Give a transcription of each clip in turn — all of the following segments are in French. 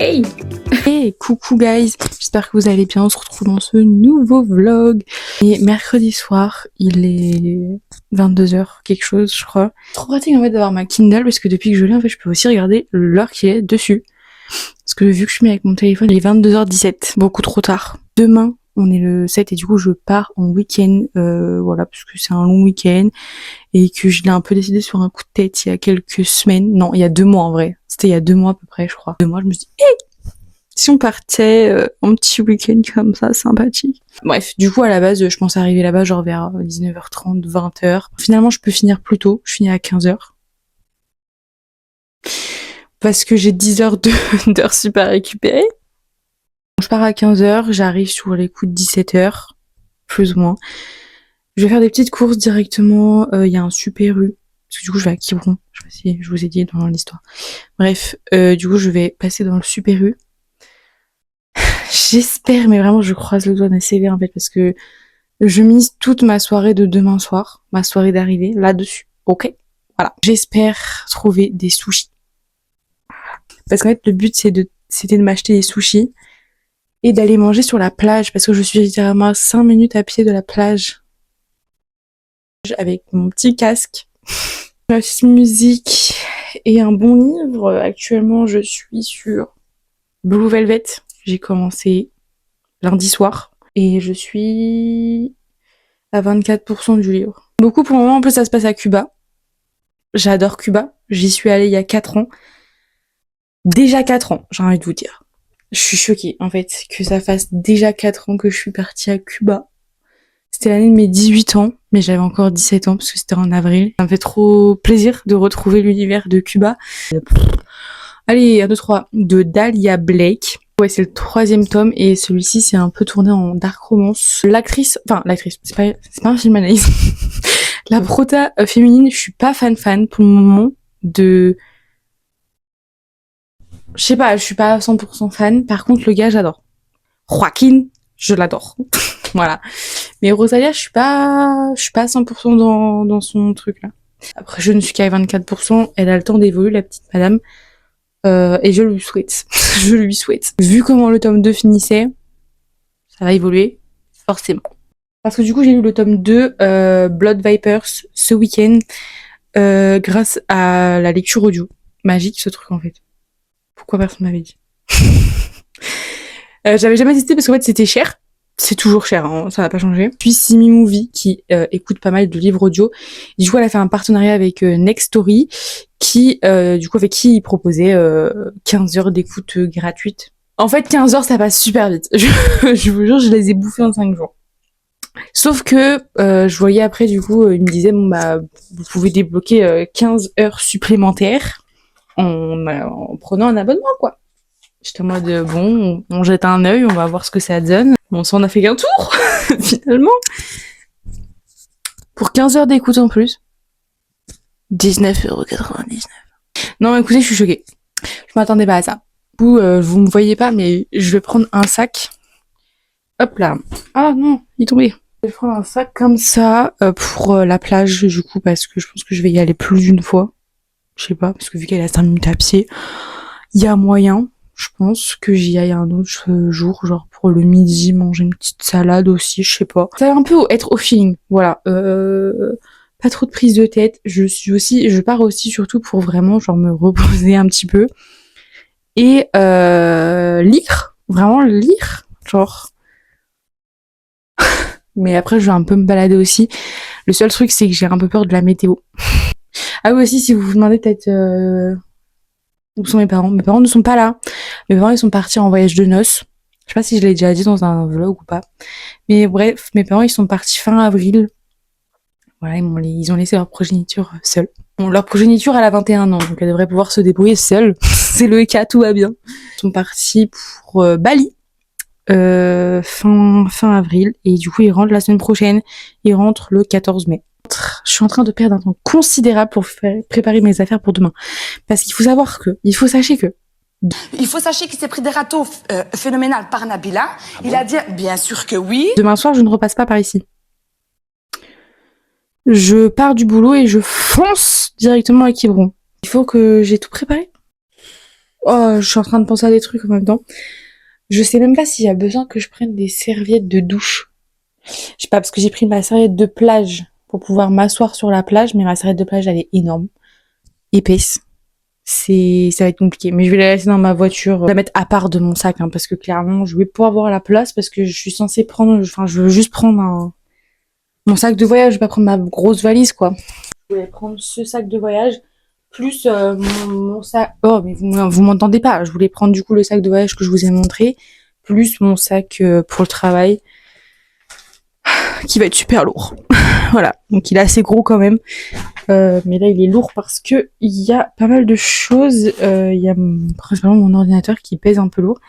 Hey! Hey, coucou guys! J'espère que vous allez bien, on se retrouve dans ce nouveau vlog. Et mercredi soir, il est 22h quelque chose, je crois. Trop pratique en fait d'avoir ma Kindle parce que depuis que je l'ai, en fait, je peux aussi regarder l'heure qui est dessus. Parce que vu que je suis mis avec mon téléphone, il est 22h17, beaucoup trop tard. Demain, on est le 7 et du coup je pars en week-end, voilà, parce que c'est un long week-end et que je l'ai un peu décidé sur un coup de tête il y a quelques semaines. Non, il y a 2 mois en vrai. C'était il y a 2 mois à peu près, je crois. 2 mois, je me suis dit, hey, si on partait en petit week-end comme ça, sympathique. Bref, du coup à la base, je pensais arriver là-bas genre vers 19h30, 20h. Finalement, je peux finir plus tôt. Je finis à 15h. Parce que j'ai 10 heures d'heures sup à récupérer. Je pars à 15h, j'arrive sur les coups de 17h, plus ou moins. Je vais faire des petites courses directement, il y a un Super U, parce que du coup je vais à Quiberon, je sais pas si je vous ai dit dans l'histoire. Bref, du coup je vais passer dans le Super U. J'espère, mais vraiment je croise le doigt d'un sévère en fait, parce que je mise toute ma soirée de demain soir, ma soirée d'arrivée, là-dessus, ok? Voilà. J'espère trouver des sushis. Parce qu'en fait le but c'était de m'acheter des sushis, et d'aller manger sur la plage, parce que je suis littéralement à 5 minutes à pied de la plage. Avec mon petit casque, ma petite musique et un bon livre. Actuellement, je suis sur Blue Velvet. J'ai commencé lundi soir et je suis à 24% du livre. Beaucoup pour le moment, en plus ça se passe à Cuba. J'adore Cuba. J'y suis allée il y a 4 ans. Déjà 4 ans, j'ai envie de vous dire. Je suis choquée, en fait, que ça fasse déjà 4 ans que je suis partie à Cuba. C'était l'année de mes 18 ans, mais j'avais encore 17 ans parce que c'était en avril. Ça me fait trop plaisir de retrouver l'univers de Cuba. Allez, 1, 2, 3, de Dahlia Blake. Ouais, c'est le 3e tome et celui-ci c'est un peu tourné en dark romance. L'actrice, c'est pas un film analyse. La prota féminine, je suis pas fan pour le moment de... Je sais pas, je suis pas à 100% fan. Par contre, le gars, j'adore. Joaquin, je l'adore. Voilà. Mais Rosalia, je suis pas à 100% dans son truc là. Après, je ne suis qu'à 24%. Elle a le temps d'évoluer, la petite madame. Et je lui souhaite. Je lui souhaite. Vu comment le tome 2 finissait, ça va évoluer, forcément. Parce que du coup, j'ai lu le tome 2, Blood Vipers, ce week-end, grâce à la lecture audio. Magique, ce truc, en fait. Pourquoi personne m'avait dit? J'avais jamais testé parce qu'en fait, c'était cher. C'est toujours cher, hein, ça n'a pas changé. Puis Simi Movie qui écoute pas mal de livres audio. Et du coup, elle a fait un partenariat avec Nextory qui, du coup, avec qui il proposait 15 heures d'écoute gratuite. En fait, 15 heures, ça passe super vite. Je vous jure, je les ai bouffés en 5 jours. Sauf que je voyais après, du coup, il me disait, bon bah, vous pouvez débloquer 15 heures supplémentaires en prenant un abonnement, quoi. J'étais en mode, bon, on jette un œil, on va voir ce que ça donne. Bon, ça, on a fait qu'un tour, finalement. Pour 15 heures d'écoute en plus. 19,99€. Non, écoutez, je suis choquée. Je m'attendais pas à ça. Vous me voyez pas, mais je vais prendre un sac. Hop là. Ah non, il est tombé. Je vais prendre un sac comme ça pour la plage, du coup, parce que je pense que je vais y aller plus d'une fois. Je sais pas, parce que vu qu'elle est à 5 minutes à pied, il y a moyen. Je pense que j'y aille un autre jour, genre pour le midi, manger une petite salade aussi, je sais pas. Ça va un peu être au feeling, voilà. Pas trop de prise de tête. Je pars aussi surtout pour vraiment genre me reposer un petit peu. Et lire, vraiment lire, genre. Mais après je vais un peu me balader aussi. Le seul truc c'est que j'ai un peu peur de la météo. Ah oui aussi, si vous vous demandez peut-être où sont mes parents. Mes parents ne sont pas là. Mes parents, ils sont partis en voyage de noces. Je sais pas si je l'ai déjà dit dans un vlog ou pas. Mais bref, mes parents, ils sont partis fin avril. Voilà, ils ont laissé leur progéniture seule. Bon, leur progéniture, elle a 21 ans, donc elle devrait pouvoir se débrouiller seule. C'est le cas, tout va bien. Ils sont partis pour Bali. Fin avril. Et du coup, ils rentrent la semaine prochaine. Ils rentrent le 14 mai. Je suis en train de perdre un temps considérable pour préparer mes affaires pour demain. Parce qu'il faut savoir que, il faut sachez qu'il s'est pris des râteaux phénoménales par Nabila. Il a dit, bien sûr que oui. Demain soir, je ne repasse pas par ici. Je pars du boulot et je fonce directement à Quiberon. Il faut que j'ai tout préparé. Oh, je suis en train de penser à des trucs en même temps. Je sais même pas s'il y a besoin que je prenne des serviettes de douche. Je sais pas, parce que j'ai pris ma serviette de plage pour pouvoir m'asseoir sur la plage, mais ma serviette de plage, elle est énorme, épaisse. Ça va être compliqué. Mais je vais la laisser dans ma voiture, la mettre à part de mon sac, hein, parce que clairement, je vais pas avoir la place, parce que je suis censée prendre, enfin, je veux juste prendre mon sac de voyage, je vais pas prendre ma grosse valise, quoi. Je voulais prendre ce sac de voyage, plus mon sac... Oh, mais vous m'entendez pas. Je voulais prendre du coup le sac de voyage que je vous ai montré, plus mon sac pour le travail, qui va être super lourd. Voilà, donc il est assez gros quand même. Mais là, il est lourd parce que il y a pas mal de choses. Il y a principalement mon ordinateur qui pèse un peu lourd.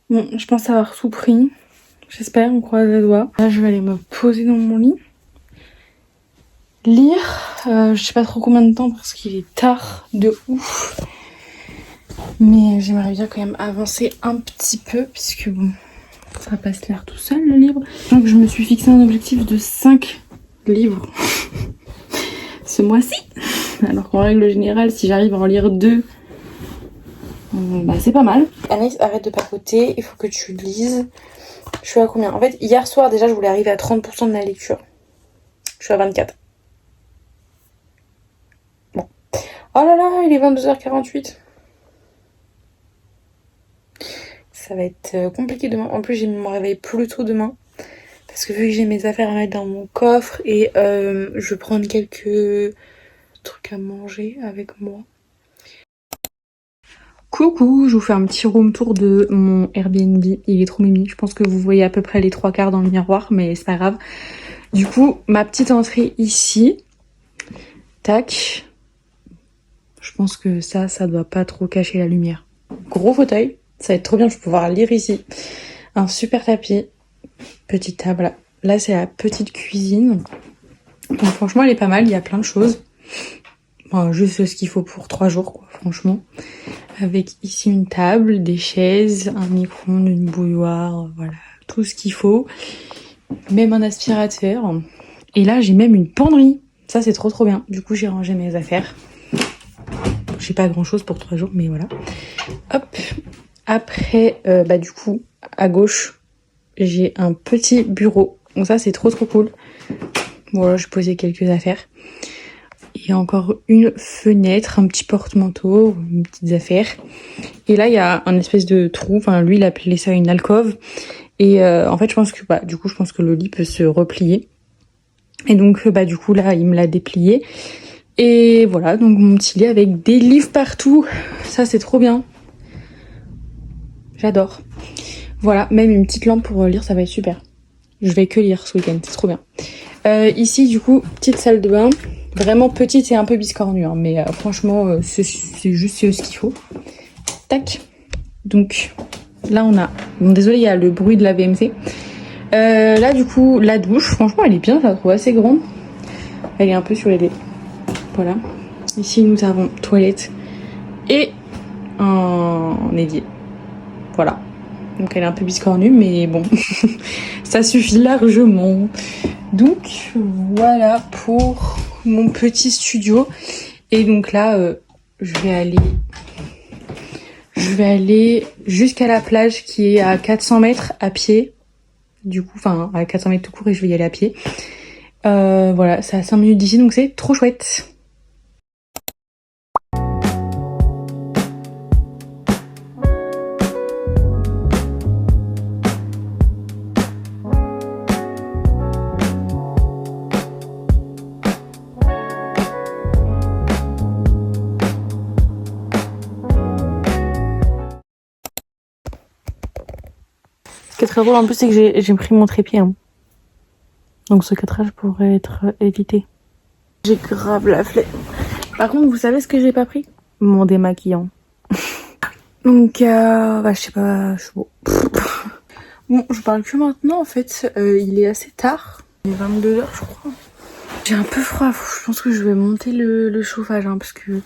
Bon, je pense avoir tout pris. J'espère, on croise les doigts. Là, je vais aller me poser dans mon lit. Lire. Je sais pas trop combien de temps parce qu'il est tard de ouf. Mais j'aimerais bien quand même avancer un petit peu puisque bon, ça va pas se lire tout seul le livre. Donc je me suis fixé un objectif de 5 livres ce mois-ci. Alors qu'en règle générale, si j'arrive à en lire 2, bah c'est pas mal. Anaïs, arrête de papoter, il faut que tu lises. Je suis à combien? En fait, hier soir déjà, je voulais arriver à 30% de la lecture. Je suis à 24. Bon. Oh là là, il est 22h48. Ça va être compliqué demain. En plus, j'ai mis mon réveil plus tôt demain. Parce que vu que j'ai mes affaires à mettre dans mon coffre et je vais prendre quelques trucs à manger avec moi. Coucou, je vous fais un petit room tour de mon Airbnb. Il est trop mimi. Je pense que vous voyez à peu près les 3/4 dans le miroir, mais c'est pas grave. Du coup, ma petite entrée ici. Tac. Je pense que ça doit pas trop cacher la lumière. Gros fauteuil. Ça va être trop bien, je vais pouvoir lire ici. Un super tapis. Petite table. Là, c'est la petite cuisine. Donc franchement, elle est pas mal. Il y a plein de choses. Bon, juste ce qu'il faut pour 3 jours, quoi, franchement. Avec ici une table, des chaises, un micro-ondes, une bouilloire, voilà, tout ce qu'il faut. Même un aspirateur. Et là, j'ai même une penderie. Ça, c'est trop bien. Du coup, j'ai rangé mes affaires. J'ai pas grand-chose pour 3 jours, mais voilà. Hop. Après, du coup, à gauche, j'ai un petit bureau. Donc ça, c'est trop cool. Voilà, j'ai posé quelques affaires. Et encore une fenêtre, un petit porte-manteau, une petite affaire. Et là, il y a un espèce de trou. Enfin, lui, il a appelé ça une alcôve. Et en fait, je pense que le lit peut se replier. Et donc, du coup, là, il me l'a déplié. Et voilà, donc mon petit lit avec des livres partout. Ça, c'est trop bien. J'adore. Voilà, même une petite lampe pour lire, ça va être super. Je vais que lire ce week-end, c'est trop bien. Ici, du coup, petite salle de bain. Vraiment petite et un peu biscornue, hein, mais franchement, c'est juste ce qu'il faut. Tac. Donc, là, on a... Bon, désolé, il y a le bruit de la VMC. Là, du coup, la douche, franchement, elle est bien, je la trouve assez grande. Elle est un peu surélevée. Voilà. Ici, nous avons toilette et un évier. Voilà. Donc, elle est un peu biscornue, mais bon, ça suffit largement. Donc, voilà pour mon petit studio. Et donc là, je vais aller jusqu'à la plage qui est à 400 mètres à pied. Du coup, enfin, à 400 mètres tout court et je vais y aller à pied. Voilà, c'est à 5 minutes d'ici, donc c'est trop chouette. Ce qui est très drôle en plus, c'est que j'ai pris mon trépied. Hein. Donc ce cadrage pourrait être évité. J'ai grave la flemme. Par contre, vous savez ce que j'ai pas pris? Mon démaquillant. Donc, bah, je sais pas, je suis beau. Bon, je parle que maintenant en fait. Il est assez tard. Il est 22h, je crois. J'ai un peu froid. Je pense que je vais monter le chauffage hein, parce que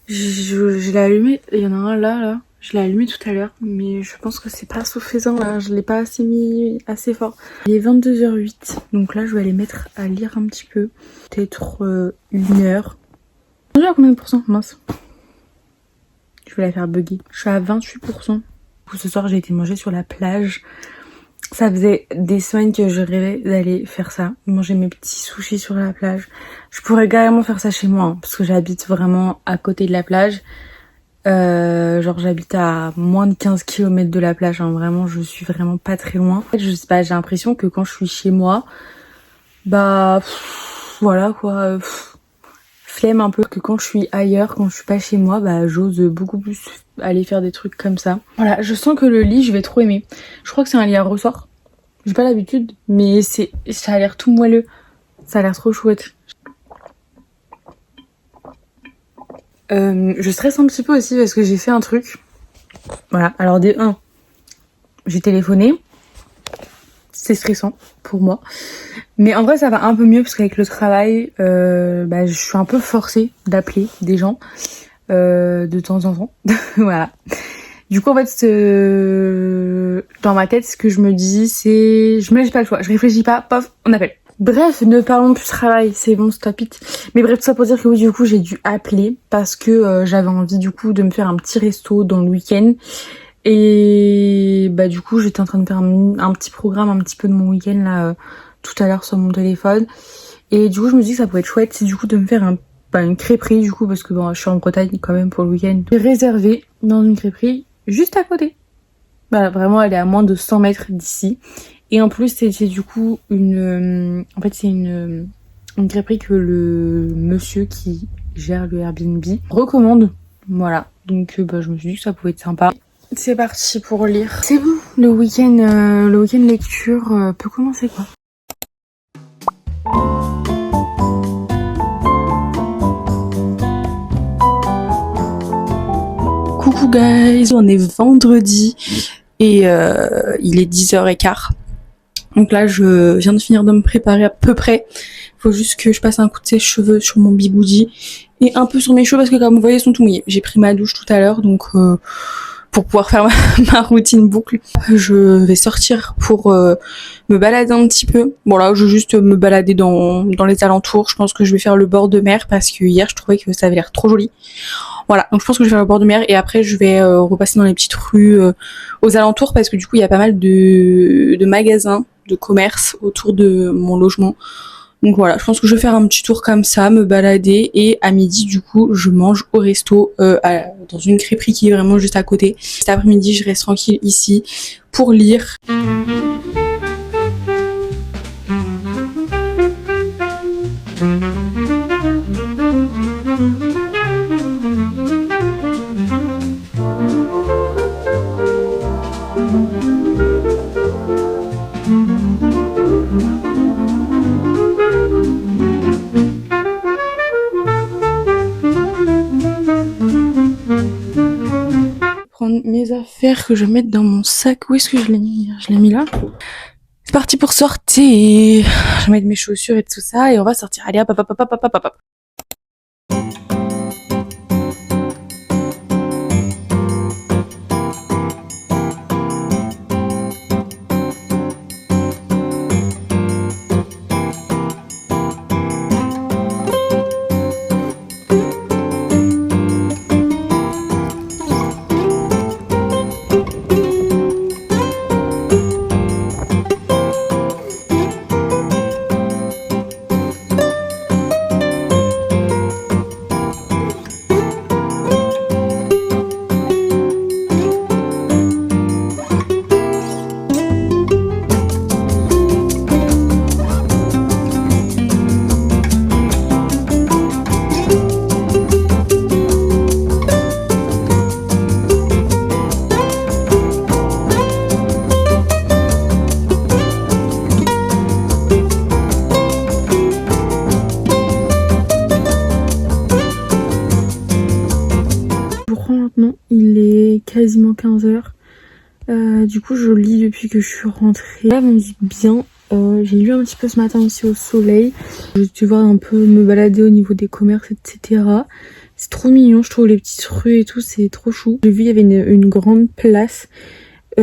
je l'ai allumé. Il y en a un là. Je l'ai allumé tout à l'heure, mais je pense que c'est pas suffisant là. Je l'ai pas assez mis assez fort. Il est 22h08, donc là je vais aller mettre à lire un petit peu. Peut-être 1 heure. Je suis à combien de pourcents? Mince. Je vais la faire bugger. Je suis à 28%. Ce soir j'ai été manger sur la plage. Ça faisait des semaines que je rêvais d'aller faire ça, manger mes petits sushis sur la plage. Je pourrais carrément faire ça chez moi, hein, parce que j'habite vraiment à côté de la plage. Genre j'habite à moins de 15 km de la plage, hein, vraiment je suis vraiment pas très loin. En fait, je sais pas, j'ai l'impression que quand je suis chez moi, bah voilà quoi, flemme un peu, que quand je suis ailleurs, quand je suis pas chez moi, bah j'ose beaucoup plus aller faire des trucs comme ça. Voilà, je sens que le lit je vais trop aimer. Je crois que c'est un lit à ressort. J'ai pas l'habitude, mais ça a l'air tout moelleux. Ça a l'air trop chouette. Je stresse un petit peu aussi parce que j'ai fait un truc. Voilà, alors j'ai téléphoné. C'est stressant pour moi. Mais en vrai, ça va un peu mieux parce qu'avec le travail, bah, je suis un peu forcée d'appeler des gens de temps en temps. Voilà. Du coup, en fait, dans ma tête, ce que je me dis, c'est... Je me laisse pas le choix. Je réfléchis pas, pof, on appelle. Bref, ne parlons plus travail, c'est bon, stop it. Mais bref, tout ça pour dire que oui, du coup, j'ai dû appeler parce que j'avais envie, du coup, de me faire un petit resto dans le week-end. Et bah, du coup, j'étais en train de faire un petit programme, un petit peu de mon week-end, là, tout à l'heure sur mon téléphone. Et du coup, je me dis que ça pourrait être chouette, c'est du coup de me faire une crêperie, du coup, parce que bon, je suis en Bretagne quand même pour le week-end. J'ai réservé dans une crêperie juste à côté. Voilà, vraiment, elle est à moins de 100 mètres d'ici. Et en plus, c'est du coup en fait, c'est une crêperie que le monsieur qui gère le Airbnb recommande. Voilà. Donc, bah, je me suis dit que ça pouvait être sympa. C'est parti pour lire. C'est bon, le week-end lecture peut commencer, quoi. Coucou guys, on est vendredi et il est 10h15. Donc là, je viens de finir de me préparer à peu près. Faut juste que je passe un coup de sèche-cheveux sur mon bigoudi et un peu sur mes cheveux parce que comme vous voyez, ils sont tout mouillés. J'ai pris ma douche tout à l'heure, donc pour pouvoir faire ma routine boucle, je vais sortir pour me balader un petit peu. Bon là, je vais juste me balader dans les alentours. Je pense que je vais faire le bord de mer parce que hier, je trouvais que ça avait l'air trop joli. Voilà, donc je pense que je vais faire le bord de mer et après je vais repasser dans les petites rues aux alentours parce que du coup il y a pas mal de magasins, de commerces autour de mon logement. Donc voilà, je pense que je vais faire un petit tour comme ça, me balader et à midi du coup je mange au resto dans une crêperie qui est vraiment juste à côté. Cet après-midi je reste tranquille ici pour lire. Prendre mes affaires que je vais mettre dans mon sac. Où est-ce que je l'ai mis? Je l'ai mis là. C'est parti pour sortir. Je vais mettre mes chaussures et tout ça et on va sortir. Allez hop hop hop hop hop hop hop. quasiment 15h. Du coup, je lis depuis que je suis rentrée. Là, on dit bien. J'ai lu un petit peu ce matin aussi au soleil. J'ai dû voir un peu me balader au niveau des commerces, etc. C'est trop mignon, je trouve, les petites rues et tout, c'est trop chou. J'ai vu, il y avait une grande place où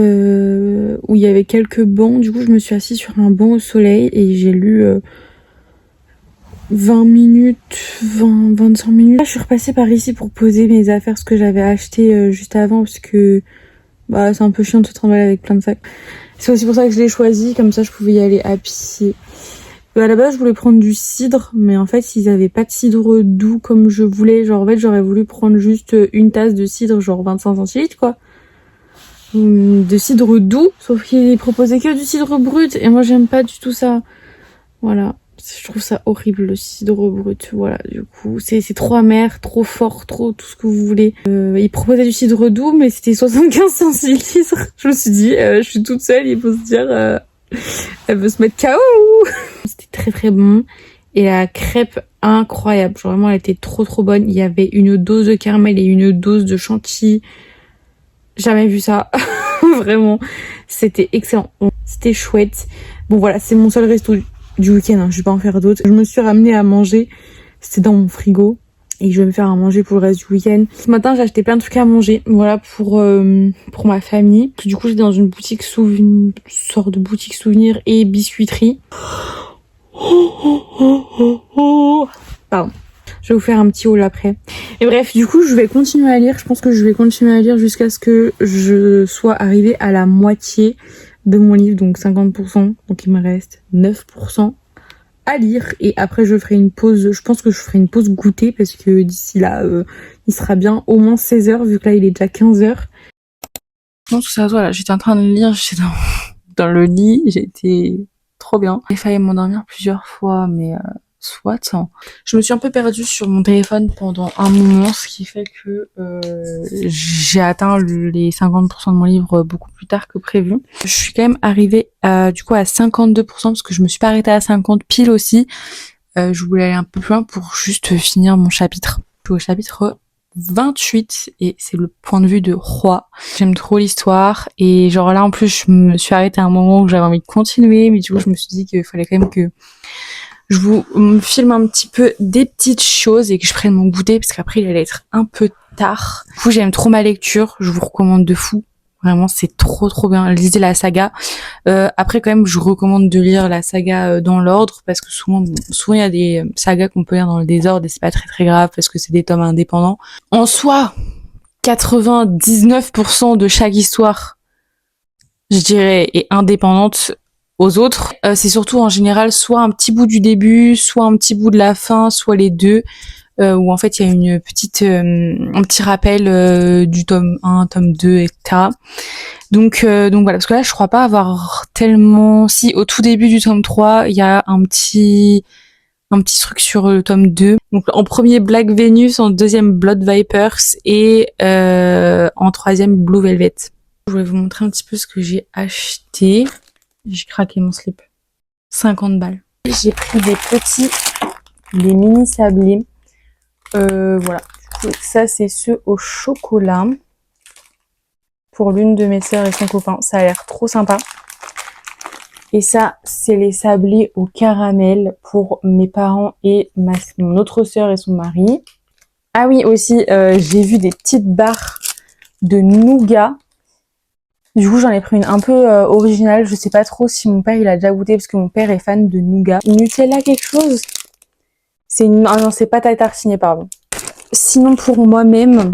il y avait quelques bancs. Du coup, je me suis assise sur un banc au soleil et j'ai lu 20 minutes, 25 minutes. Là, je suis repassée par ici pour poser mes affaires, ce que j'avais acheté juste avant, parce que bah, c'est un peu chiant de se trimballer avec plein de sacs. C'est aussi pour ça que je l'ai choisi, comme ça je pouvais y aller à pied. À la base, je voulais prendre du cidre, mais en fait, ils avaient pas de cidre doux comme je voulais. Genre, en fait, j'aurais voulu prendre juste une tasse de cidre, genre 25 centilitres, quoi. De cidre doux, sauf qu'ils proposaient que du cidre brut, et moi, j'aime pas du tout ça. Voilà. Je trouve ça horrible, le cidre brut. Voilà, du coup, c'est trop amer, trop fort, trop tout ce que vous voulez. Ils proposaient du cidre doux, mais c'était 75 centilitres. Je me suis dit, je suis toute seule, il faut se dire... elle veut se mettre KO. C'était très très bon. Et la crêpe, incroyable. Genre vraiment, elle était trop bonne. Il y avait une dose de caramel et une dose de chantilly. Jamais vu ça. Vraiment. C'était excellent. C'était chouette. Bon voilà, c'est mon seul resto du week-end. Hein. Je vais pas en faire d'autres. Je me suis ramenée à manger. C'était dans mon frigo. Et je vais me faire à manger pour le reste du week-end. Ce matin, j'ai acheté plein de trucs à manger. Voilà, pour ma famille. Du coup, j'étais dans une boutique souvenir, sorte de boutique souvenir et biscuiterie. Pardon. Je vais vous faire un petit haul après. Et bref, du coup, je vais continuer à lire. Je pense que je vais continuer à lire jusqu'à ce que je sois arrivée à la moitié de mon livre, donc 50%. Donc il me reste 9% à lire, et après je ferai une pause. Je pense que je ferai une pause goûter, parce que d'ici là il sera bien au moins 16h, vu que là il est déjà 15h. Non, tout ça, voilà, j'étais en train de lire, j'étais dans le lit, j'étais trop bien. Il fallait m'endormir plusieurs fois, mais soit. Je me suis un peu perdue sur mon téléphone pendant un moment, ce qui fait que j'ai atteint les 50% de mon livre beaucoup plus tard que prévu. Je suis quand même arrivée du coup à 52%, parce que je me suis pas arrêtée à 50 pile aussi. Je voulais aller un peu plus loin pour juste finir mon chapitre. Je suis au chapitre 28 et c'est le point de vue de Roi. J'aime trop l'histoire, et genre là en plus je me suis arrêtée à un moment où j'avais envie de continuer, mais du coup je me suis dit qu'il fallait quand même que je vous filme un petit peu des petites choses et que je prenne mon goûter, parce qu'après il allait être un peu tard. Du coup, j'aime trop ma lecture, je vous recommande de fou. Vraiment, c'est trop bien. Lisez la saga. Après, quand même, je recommande de lire la saga dans l'ordre, parce que souvent il y a des sagas qu'on peut lire dans le désordre et c'est pas très grave, parce que c'est des tomes indépendants. En soi, 99% de chaque histoire, je dirais, est indépendante aux autres. C'est surtout en général soit un petit bout du début, soit un petit bout de la fin, soit les deux, où en fait il y a une petite, un petit rappel du tome 1, tome 2, etc. Donc voilà, parce que là je crois pas avoir tellement... Si, au tout début du tome 3, il y a un petit truc sur le tome 2. Donc en premier Black Venus, en deuxième Blood Vipers, et en troisième Blue Velvet. Je voulais vous montrer un petit peu ce que j'ai acheté. J'ai craqué mon slip. 50 balles. J'ai pris des mini sablés. Voilà. Ça, c'est ceux au chocolat. Pour l'une de mes sœurs et son copain. Ça a l'air trop sympa. Et ça, c'est les sablés au caramel pour mes parents et mon autre sœur et son mari. Ah oui, aussi, j'ai vu des petites barres de nougat. Du coup, j'en ai pris une un peu originale. Je sais pas trop si mon père il a déjà goûté, parce que mon père est fan de nougat. Nutella quelque chose. C'est une... Ah non, c'est pâte à tartiner, pardon. Sinon, pour moi-même,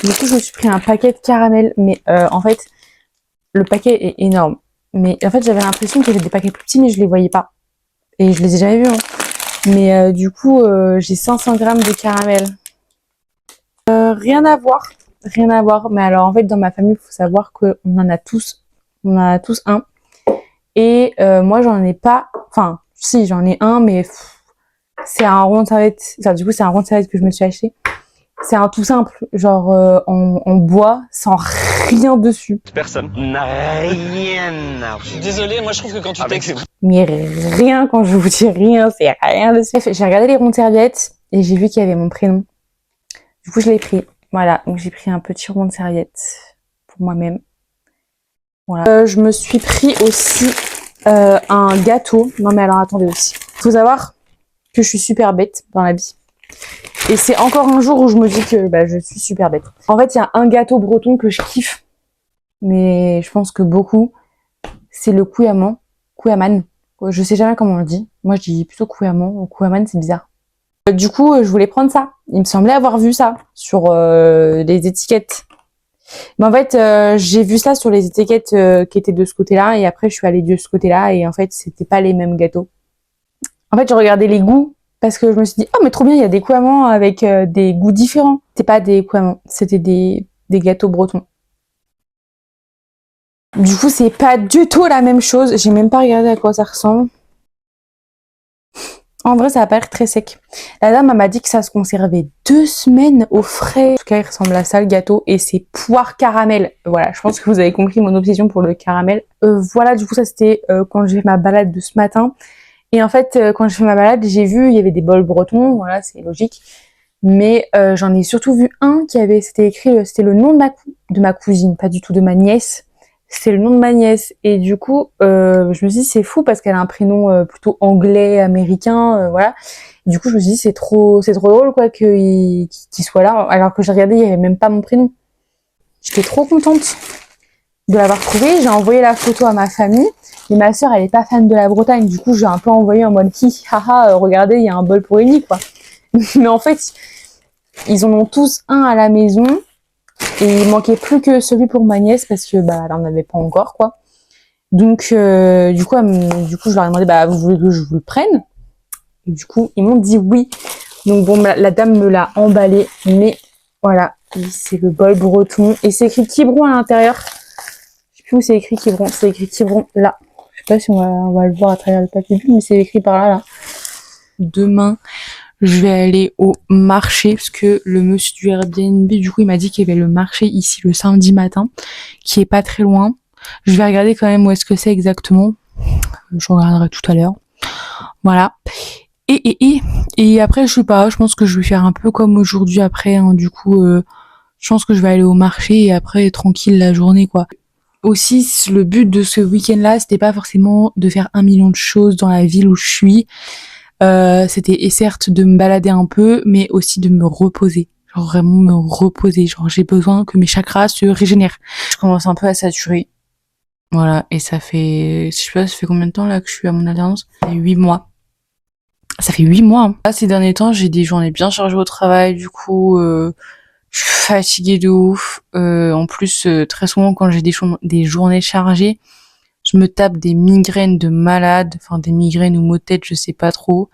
du coup, je me suis pris un paquet de caramel. Mais en fait, le paquet est énorme. Mais en fait, j'avais l'impression qu'il y avait des paquets plus petits, mais je les voyais pas. Et je les ai jamais vus. Hein. Mais du coup, j'ai 500 grammes de caramel. Rien à voir. Rien à voir, mais alors en fait dans ma famille il faut savoir qu'on en a tous un, et moi j'en ai pas, enfin si j'en ai un, mais c'est un rond de serviette, enfin, du coup c'est un rond de serviette que je me suis acheté, c'est un tout simple, genre en bois, sans rien dessus. Personne n'a rien à... Je suis désolé, moi je trouve que quand tu t'exprimes... Mais rien, quand je vous dis rien, c'est rien dessus. J'ai regardé les ronds de serviettes et j'ai vu qu'il y avait mon prénom, du coup je l'ai pris. Voilà, donc j'ai pris un petit rond de serviette pour moi-même. Voilà. Je me suis pris aussi un gâteau. Non mais alors attendez aussi. Faut savoir que je suis super bête dans la vie. Et c'est encore un jour où je me dis que je suis super bête. En fait, il y a un gâteau breton que je kiffe, mais je pense que beaucoup, c'est le kouyaman. Kouyaman. Je sais jamais comment on le dit. Moi, je dis plutôt kouyaman ou kouyaman, c'est bizarre. Du coup, je voulais prendre ça. Il me semblait avoir vu ça sur les étiquettes. Mais en fait, j'ai vu ça sur les étiquettes qui étaient de ce côté-là, et après, je suis allée de ce côté-là, et en fait, c'était pas les mêmes gâteaux. En fait, j'ai regardé les goûts, parce que je me suis dit, oh, mais trop bien, il y a des kouamans avec des goûts différents. C'était pas des kouamans, c'était des gâteaux bretons. Du coup, c'est pas du tout la même chose. J'ai même pas regardé à quoi ça ressemble. En vrai, ça a pas l'air très sec. La dame, elle m'a dit que ça se conservait 2 semaines au frais. En tout cas, il ressemble à ça, le gâteau. Et c'est poire caramel. Voilà, je pense que vous avez compris mon obsession pour le caramel. Voilà, du coup, ça c'était quand j'ai fait ma balade de ce matin. Et en fait, quand j'ai fait ma balade, j'ai vu, il y avait des bols bretons. Voilà, c'est logique. Mais j'en ai surtout vu un qui avait, c'était écrit, c'était le nom de ma cousine, pas du tout de ma nièce. C'était le nom de ma nièce. Et du coup, je me suis dit, c'est fou parce qu'elle a un prénom plutôt anglais, américain, voilà. Et du coup, je me suis dit, c'est trop drôle, quoi, qu'il soit là. Alors que j'ai regardé, il n'y avait même pas mon prénom. J'étais trop contente de l'avoir trouvé. J'ai envoyé la photo à ma famille. Et ma sœur, elle est pas fan de la Bretagne. Du coup, j'ai un peu envoyé en mode, haha, regardez, il y a un bol pour Amy, quoi. Mais en fait, ils en ont tous un à la maison. Et il manquait plus que celui pour ma nièce parce que elle en avait pas encore, quoi. Donc du coup je leur ai demandé vous voulez que je vous le prenne? Et du coup ils m'ont dit oui. Donc bon, la dame me l'a emballé, mais voilà, c'est le bol breton et c'est écrit Quiberon à l'intérieur. Je sais plus où c'est écrit Quiberon, c'est écrit Quiberon là. Je sais pas si on va le voir à travers le papier bulle, mais c'est écrit par là. Demain je vais aller au marché parce que le monsieur du Airbnb, du coup, il m'a dit qu'il y avait le marché ici le samedi matin, qui est pas très loin. Je vais regarder quand même où est-ce que c'est exactement. Je regarderai tout à l'heure. Voilà. Et après, je sais pas, je pense que je vais faire un peu comme aujourd'hui après, hein. Du coup, je pense que je vais aller au marché et après, tranquille la journée, quoi. Aussi, le but de ce week-end-là, c'était pas forcément de faire 1 million de choses dans la ville où je suis. C'était certes de me balader un peu, mais aussi de me reposer. Genre vraiment me reposer. Genre j'ai besoin que mes chakras se régénèrent. Je commence un peu à saturer. Voilà, et ça fait, je sais pas, ça fait combien de temps là que je suis à mon alternance? Ça fait 8 mois. Ça fait 8 mois. Hein. Là, ces derniers temps, j'ai des journées bien chargées au travail, du coup, je suis fatiguée de ouf. En plus, très souvent, quand j'ai des journées chargées, je me tape des migraines de malade, enfin des migraines ou maux de tête, je sais pas trop.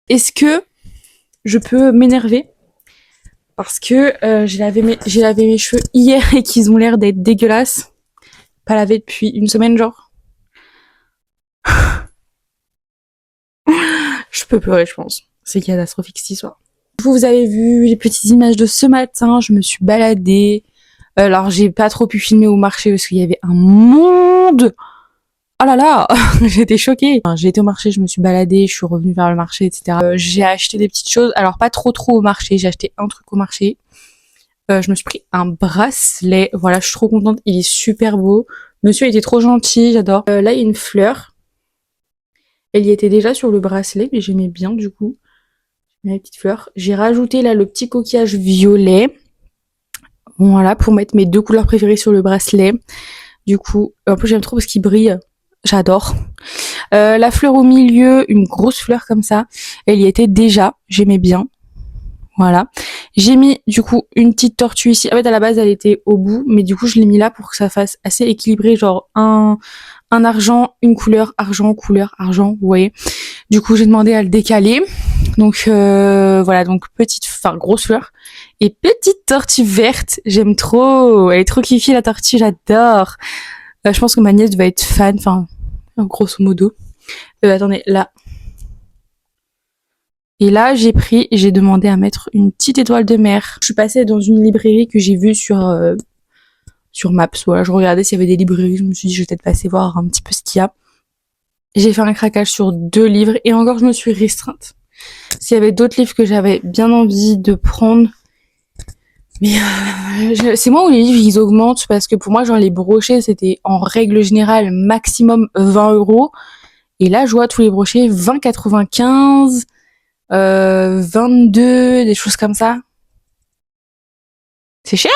Est-ce que je peux m'énerver parce que j'ai lavé mes cheveux hier et qu'ils ont l'air d'être dégueulasses, pas lavés depuis une semaine genre. Je peux pleurer, je pense. C'est catastrophique cette histoire. Vous avez vu les petites images de ce matin, je me suis baladée. Alors j'ai pas trop pu filmer au marché parce qu'il y avait un monde. Oh là là, j'étais choquée. J'ai été au marché, je me suis baladée, je suis revenue vers le marché, etc. J'ai acheté des petites choses. Alors pas trop au marché, j'ai acheté un truc au marché. Je me suis pris un bracelet. Voilà, je suis trop contente, il est super beau. Monsieur était trop gentil, j'adore. Là, il y a une fleur. Elle y était déjà sur le bracelet, mais j'aimais bien du coup. La petite fleur. J'ai rajouté là le petit coquillage violet. Voilà, pour mettre mes 2 couleurs préférées sur le bracelet. Du coup, en plus j'aime trop parce qu'il brille. J'adore. La fleur au milieu, une grosse fleur comme ça. Elle y était déjà, j'aimais bien. Voilà. J'ai mis du coup une petite tortue ici. En fait à la base elle était au bout, mais du coup je l'ai mis là pour que ça fasse assez équilibré, genre un argent, une couleur, argent, vous voyez. Du coup j'ai demandé à le décaler. Donc voilà, donc grosse fleur. Et petite tortue verte, j'aime trop. Elle est trop kiffi la tortue, j'adore. Je pense que ma nièce va être fan, enfin grosso modo. Attendez, là. Et là, j'ai demandé à mettre une petite étoile de mer. Je suis passée dans une librairie que j'ai vue sur Maps. Voilà, je regardais s'il y avait des librairies. Je me suis dit, je vais peut-être passer voir un petit peu ce qu'il y a. J'ai fait un craquage sur 2 livres et encore, je me suis restreinte. S'il y avait d'autres livres que j'avais bien envie de prendre, mais c'est moi où les livres ils augmentent parce que pour moi, genre les brochets, c'était en règle générale maximum 20 €. Et là, je vois tous les brochets 20,95. 22, des choses comme ça. C'est cher.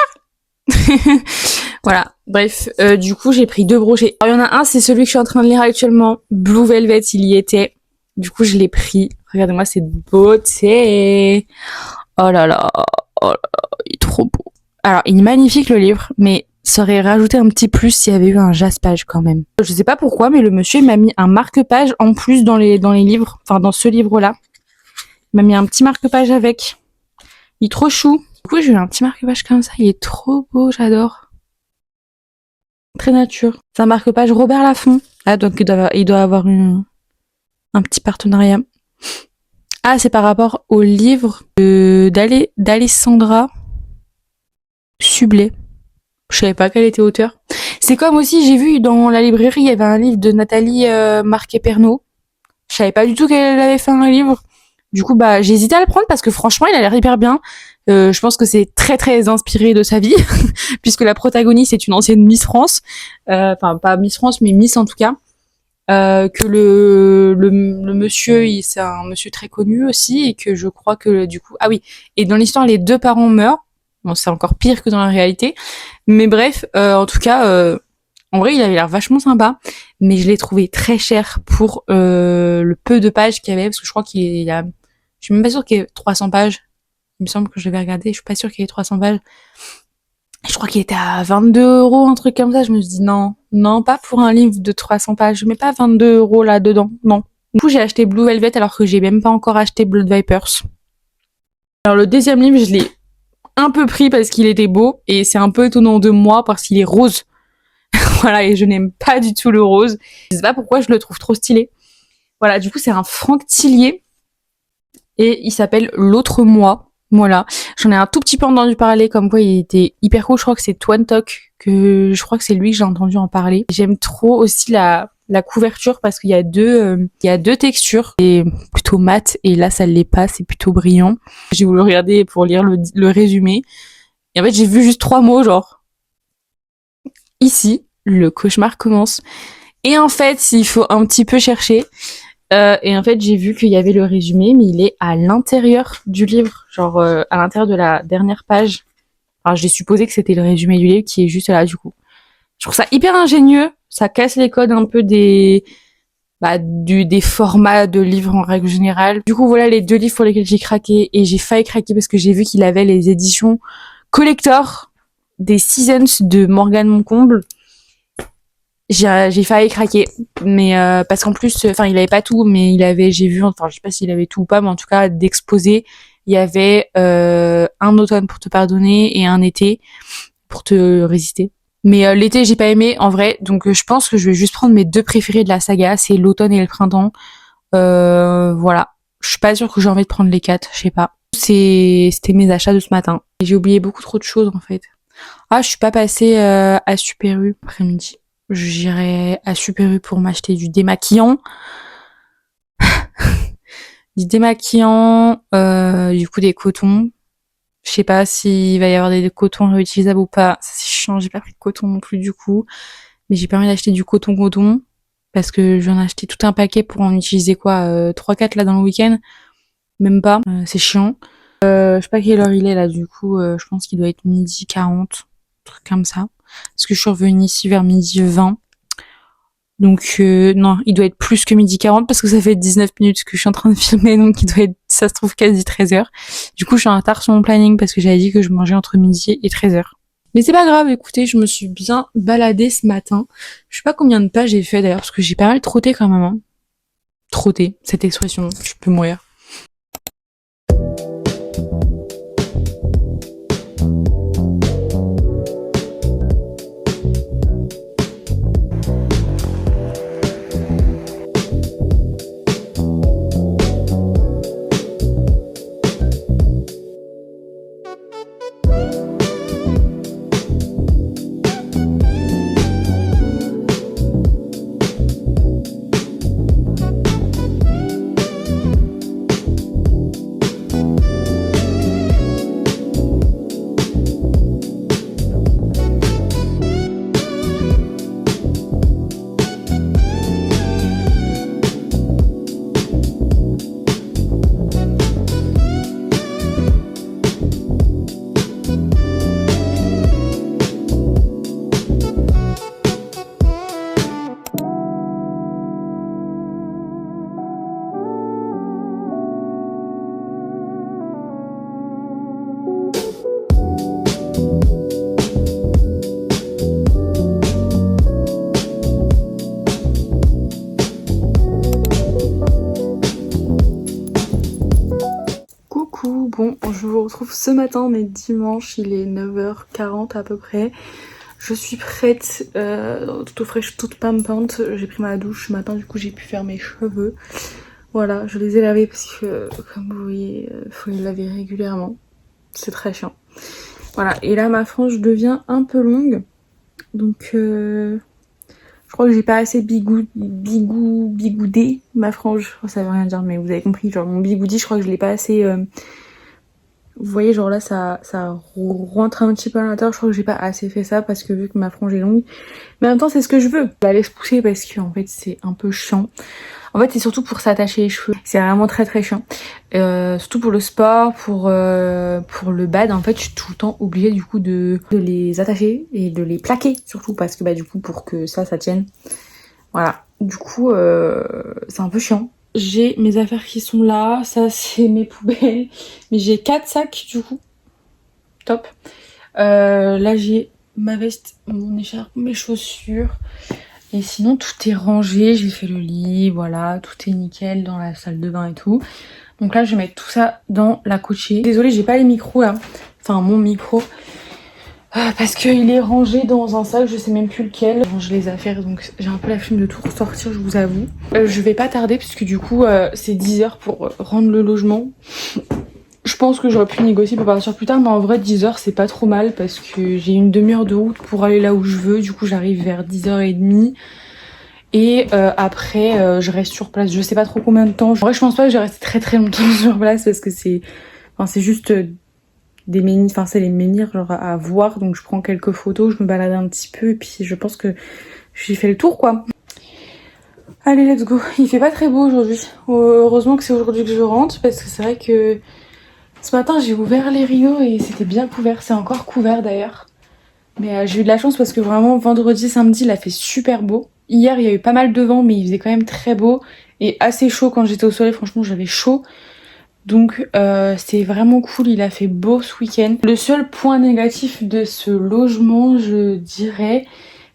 Voilà. Bref, du coup, j'ai pris 2 brochets. Alors, il y en a un, c'est celui que je suis en train de lire actuellement. Blue Velvet, il y était. Du coup, je l'ai pris. Regardez-moi cette beauté. Oh là là. Oh là là. Il est trop beau. Alors, il est magnifique le livre, mais ça aurait rajouté un petit plus s'il y avait eu un jaspage quand même. Je sais pas pourquoi, mais le monsieur, il m'a mis un marque-page en plus dans les livres. Enfin, dans ce livre-là. Il m'a mis un petit marque-page avec. Il est trop chou. Du coup, j'ai eu un petit marque-page comme ça. Il est trop beau, j'adore. Très nature. C'est un marque-page Robert Laffont. Ah, donc il doit avoir un petit partenariat. Ah, c'est par rapport au livre d'Alessandra Sublet. Je savais pas qu'elle était auteure. C'est comme aussi, j'ai vu dans la librairie, il y avait un livre de Nathalie Marquet-Pernot. Je savais pas du tout qu'elle avait fait un livre. Du coup, j'ai hésité à le prendre parce que franchement, il a l'air hyper bien. Je pense que c'est très très inspiré de sa vie, puisque la protagoniste est une ancienne Miss France. Enfin, pas Miss France, mais Miss en tout cas. Que le monsieur, c'est un monsieur très connu aussi, et que je crois que du coup... Ah oui, et dans l'histoire, les 2 parents meurent. Bon, c'est encore pire que dans la réalité. Mais bref, en tout cas... En vrai, il avait l'air vachement sympa, mais je l'ai trouvé très cher pour le peu de pages qu'il y avait, parce que je crois qu'il y a... Je suis même pas sûre qu'il y ait 300 pages. Il me semble que je l'avais regardé, je suis pas sûre qu'il y ait 300 pages. Je crois qu'il était à 22 €, un truc comme ça. Je me suis dit non, pas pour un livre de 300 pages. Je mets pas 22 € là-dedans, non. Du coup, j'ai acheté Blue Velvet alors que j'ai même pas encore acheté Blood Vipers. Alors le deuxième livre, je l'ai un peu pris parce qu'il était beau, et c'est un peu étonnant de moi parce qu'il est rose. Voilà, et je n'aime pas du tout le rose. Je sais pas pourquoi, je le trouve trop stylé. Voilà, du coup, c'est un Franck Tillier. Et il s'appelle L'autre moi. Voilà. J'en ai un tout petit peu entendu parler, comme quoi il était hyper cool. Je crois que c'est Twan Tok, je crois que c'est lui que j'ai entendu en parler. J'aime trop aussi la couverture parce qu'il y a deux textures. C'est plutôt mat et là ça l'est pas, c'est plutôt brillant. J'ai voulu regarder pour lire le résumé. Et en fait, j'ai vu juste 3 mots, genre ici, le cauchemar commence. Et en fait, il faut un petit peu chercher. Et en fait, j'ai vu qu'il y avait le résumé, mais il est à l'intérieur du livre, genre à l'intérieur de la dernière page. Alors, j'ai supposé que c'était le résumé du livre qui est juste là, du coup. Je trouve ça hyper ingénieux. Ça casse les codes un peu des formats de livres en règle générale. Du coup, voilà les 2 livres pour lesquels j'ai craqué, et j'ai failli craquer parce que j'ai vu qu'il avait les éditions collector des Seasons de Morgane Moncomble. J'ai failli craquer, mais parce qu'en plus, il avait pas tout, mais j'ai vu, je sais pas s'il avait tout ou pas, mais en tout cas d'exposé, il y avait un automne pour te pardonner et un été pour te résister. Mais l'été, j'ai pas aimé en vrai, donc je pense que je vais juste prendre mes 2 préférés de la saga, c'est l'automne et le printemps. Voilà, je suis pas sûre que j'ai envie de prendre les 4, je sais pas. C'était mes achats de ce matin. Et j'ai oublié beaucoup trop de choses en fait. Ah, je suis pas passée à Super U après-midi. J'irai à Super U pour m'acheter du démaquillant. Du démaquillant, du coup des cotons. Je sais pas s'il va y avoir des cotons réutilisables ou pas. Ça c'est chiant, j'ai pas pris de coton non plus du coup. Mais j'ai pas envie d'acheter du coton. Parce que je viens d'acheter tout un paquet pour en utiliser quoi, 3-4 là dans le week-end. Même pas, c'est chiant. Je sais pas quelle heure il est là du coup, je pense qu'il doit être 12h40, un truc comme ça. Parce que je suis revenue ici vers 12h20. Donc non, il doit être plus que 12h40 parce que ça fait 19 minutes que je suis en train de filmer, donc il doit être, ça se trouve, quasi 13h. Du coup, je suis en retard sur mon planning parce que j'avais dit que je mangeais entre midi et 13h. Mais c'est pas grave, écoutez, je me suis bien baladée ce matin. Je sais pas combien de pas j'ai fait d'ailleurs, parce que j'ai pas mal trotté quand même. Hein. Trotté, cette expression, je peux mourir. Coucou, bon, je vous retrouve ce matin, on est dimanche, il est 9h40 à peu près. Je suis prête, toute fraîche, toute pimpante. J'ai pris ma douche ce matin, du coup j'ai pu faire mes cheveux. Voilà, je les ai lavés parce que, comme vous voyez, faut les laver régulièrement. C'est très chiant. Voilà, et là ma frange devient un peu longue. Donc, je crois que j'ai pas assez bigoudé ma frange. Ça veut rien dire, mais vous avez compris. Genre mon bigoudi, je crois que je l'ai pas assez... Vous voyez, genre là, ça rentre un petit peu à l'intérieur. Je crois que j'ai pas assez fait ça parce que vu que ma frange est longue. Mais en même temps, c'est ce que je veux. Je la laisse pousser parce que en fait, c'est un peu chiant. En fait, c'est surtout pour s'attacher les cheveux. C'est vraiment très très chiant. Surtout pour le sport, pour le bad. En fait, je suis tout le temps obligée du coup de les attacher et de les plaquer surtout parce que bah du coup pour que ça tienne. Voilà. Du coup, c'est un peu chiant. J'ai mes affaires qui sont là, ça c'est mes poubelles, mais j'ai 4 sacs du coup, top. Là j'ai ma veste, mon écharpe, mes chaussures, et sinon tout est rangé, j'ai fait le lit, voilà, tout est nickel dans la salle de bain et tout. Donc là je vais mettre tout ça dans la coachée. Désolée, j'ai pas les micros là, enfin mon micro. Parce qu'il est rangé dans un sac, je sais même plus lequel. Je range les affaires, donc j'ai un peu la flemme de tout ressortir, je vous avoue. Je vais pas tarder, puisque du coup, c'est 10 heures pour rendre le logement. Je pense que j'aurais pu négocier pour partir plus tard, mais en vrai, 10 heures, c'est pas trop mal, parce que j'ai une demi-heure de route pour aller là où je veux. Du coup, j'arrive vers 10h30. Et après, je reste sur place. Je sais pas trop combien de temps. En vrai, je pense pas que je vais rester très très longtemps sur place, parce que c'est juste... des menhirs, enfin c'est les menhirs genre à voir, donc je prends quelques photos, je me balade un petit peu et puis je pense que j'ai fait le tour quoi. Allez, let's go. Il fait pas très beau aujourd'hui. Heureusement que c'est aujourd'hui que je rentre parce que c'est vrai que ce matin j'ai ouvert les rideaux et c'était bien couvert, c'est encore couvert d'ailleurs. Mais j'ai eu de la chance parce que vraiment vendredi, samedi il a fait super beau. Hier il y a eu pas mal de vent mais il faisait quand même très beau et assez chaud quand j'étais au soleil, franchement j'avais chaud. Donc c'est vraiment cool, il a fait beau ce week-end. Le seul point négatif de ce logement, je dirais,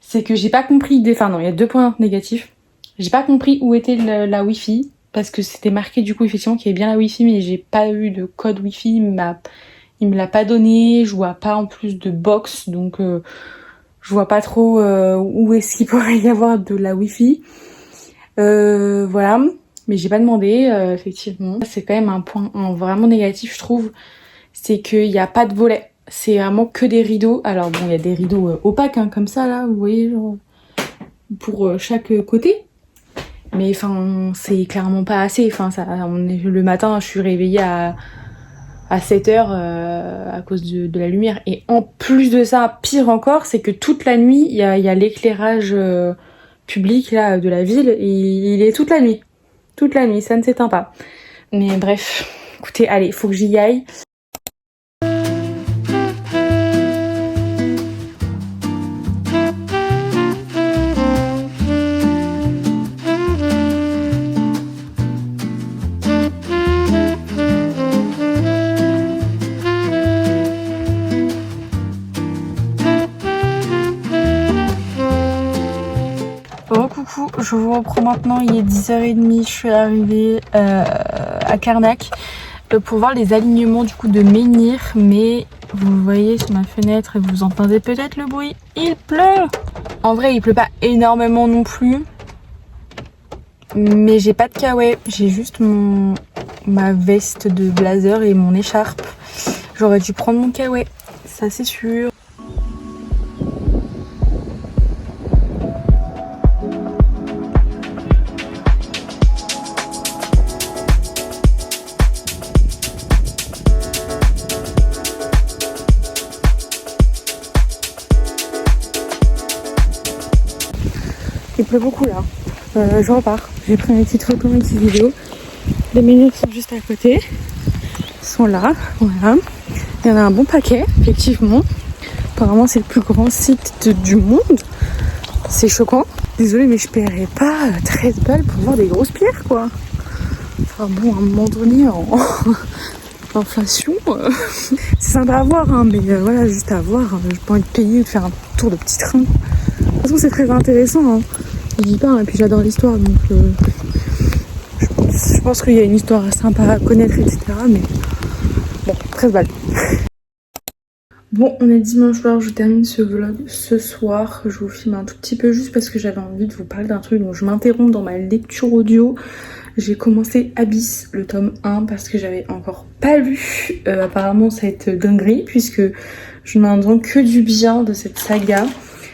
c'est que j'ai pas compris... Enfin non, il y a 2 points négatifs. J'ai pas compris où était la Wi-Fi, parce que c'était marqué du coup effectivement qu'il y avait bien la Wi-Fi, mais j'ai pas eu de code Wi-Fi, il me l'a pas donné, je vois pas en plus de box, donc je vois pas trop où est-ce qu'il pourrait y avoir de la Wi-Fi. Voilà. mais j'ai pas demandé, effectivement. C'est quand même un point vraiment négatif, je trouve, c'est qu'il n'y a pas de volet. C'est vraiment que des rideaux. Alors bon, il y a des rideaux opaques, hein, comme ça, là, vous voyez, genre, pour chaque côté. Mais enfin, c'est clairement pas assez. Enfin, le matin, je suis réveillée à 7h à cause de la lumière. Et en plus de ça, pire encore, c'est que toute la nuit, il y a l'éclairage public là de la ville. Et il est toute la nuit. Toute la nuit, ça ne s'éteint pas. Mais bref, écoutez, allez, faut que j'y aille. Oh coucou, je vous reprends maintenant, il est 10h30, je suis arrivée à Carnac pour voir les alignements du coup de menhir, mais vous voyez sur ma fenêtre et vous entendez peut-être le bruit, il pleut. En vrai il pleut pas énormément non plus, mais j'ai pas de kawaii, j'ai juste ma veste de blazer et mon écharpe. J'aurais dû prendre mon kawaii, ça c'est sûr. Il pleut beaucoup là. Je repars. J'ai pris mes petites photos, mes petites vidéos. Les menhirs sont juste à côté. Ils sont là. Voilà. Il y en a un bon paquet, effectivement. Apparemment, c'est le plus grand site du monde. C'est choquant. Désolée, mais je paierais pas 13 balles pour voir des grosses pierres, quoi. Enfin bon, à un moment donné, inflation, c'est sympa à voir, hein, mais voilà, juste à voir. J'ai pas envie de payer ou de faire un tour de petit train. De toute façon, c'est très intéressant, hein. Je dis pas, hein, et puis j'adore l'histoire, donc je pense qu'il y a une histoire sympa à connaître, etc. Mais bon, 13 balles. Bon, on est dimanche soir, je termine ce vlog ce soir. Je vous filme un tout petit peu juste parce que j'avais envie de vous parler d'un truc, donc je m'interromps dans ma lecture audio. J'ai commencé Abyss, le tome 1, parce que j'avais encore pas lu apparemment cette dinguerie, puisque je n'entends que du bien de cette saga.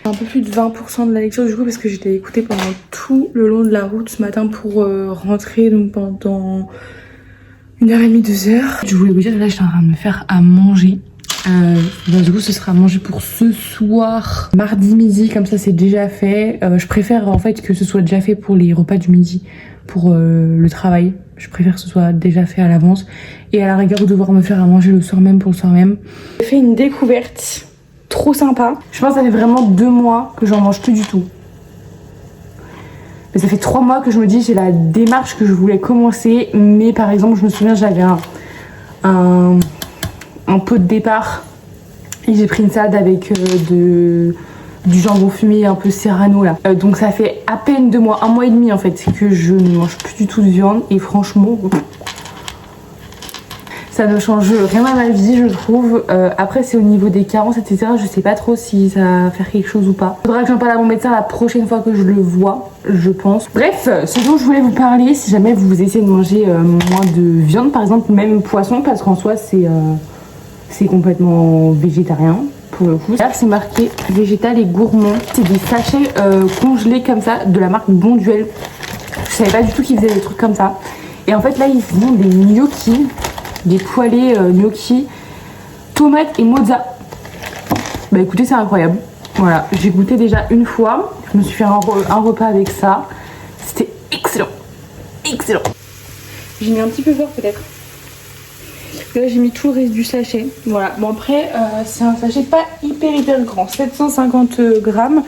Un peu plus de 20% de la lecture du coup, parce que j'étais écoutée pendant tout le long de la route ce matin pour rentrer, donc pendant 1h30, 2h. Je voulais vous dire, là j'étais en train de me faire à manger. Du coup ce sera mangé pour ce soir, mardi midi, comme ça c'est déjà fait. Je préfère en fait que ce soit déjà fait pour les repas du midi, pour le travail. Je préfère que ce soit déjà fait à l'avance. Et à la rigueur devoir me faire à manger le soir même pour le soir même. J'ai fait une découverte trop sympa. Je pense que ça fait vraiment 2 mois que j'en mange plus du tout. Mais ça fait 3 mois que je me dis j'ai la démarche que je voulais commencer. Mais par exemple je me souviens j'avais un pot de départ et j'ai pris une salade avec du jambon fumé un peu serrano là. Donc ça fait à peine 2 mois, 1 mois et demi en fait que je ne mange plus du tout de viande et franchement ça ne change rien à ma vie je trouve. Après c'est au niveau des carences etc, je sais pas trop si ça va faire quelque chose ou pas. Faudra que j'en parle à mon médecin la prochaine fois que je le vois, je pense. Bref, ce dont je voulais vous parler, si jamais vous essayez de manger moins de viande par exemple, même poisson, parce qu'en soi c'est complètement végétarien pour le coup. Là c'est marqué végétal et gourmand. C'est des sachets congelés comme ça de la marque Bonduelle. Je savais pas du tout qu'ils faisaient des trucs comme ça. Et en fait là ils font des gnocchis, des poêlés gnocchis, tomates et mozza. Bah écoutez c'est incroyable. Voilà, j'ai goûté déjà une fois. Je me suis fait un repas avec ça. C'était excellent. Excellent. J'ai mis un petit peu fort peut-être. Là j'ai mis tout le reste du sachet. Voilà, bon après c'est un sachet pas hyper grand, 750 grammes.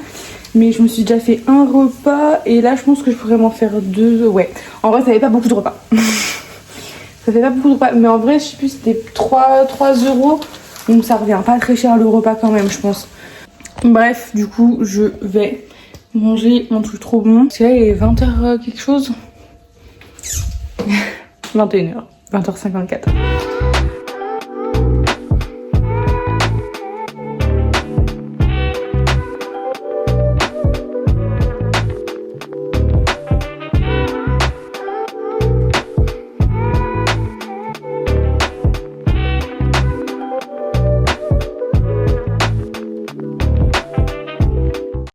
Mais je me suis déjà fait un repas et là je pense que je pourrais m'en faire 2. Ouais, en vrai ça fait pas beaucoup de repas. Ça fait pas beaucoup de repas, mais en vrai je sais plus c'était 3 euros. Donc ça revient pas très cher le repas quand même je pense. Bref, du coup je vais manger un truc trop bon. Parce que là il est 20h quelque chose. 21h, 20h54.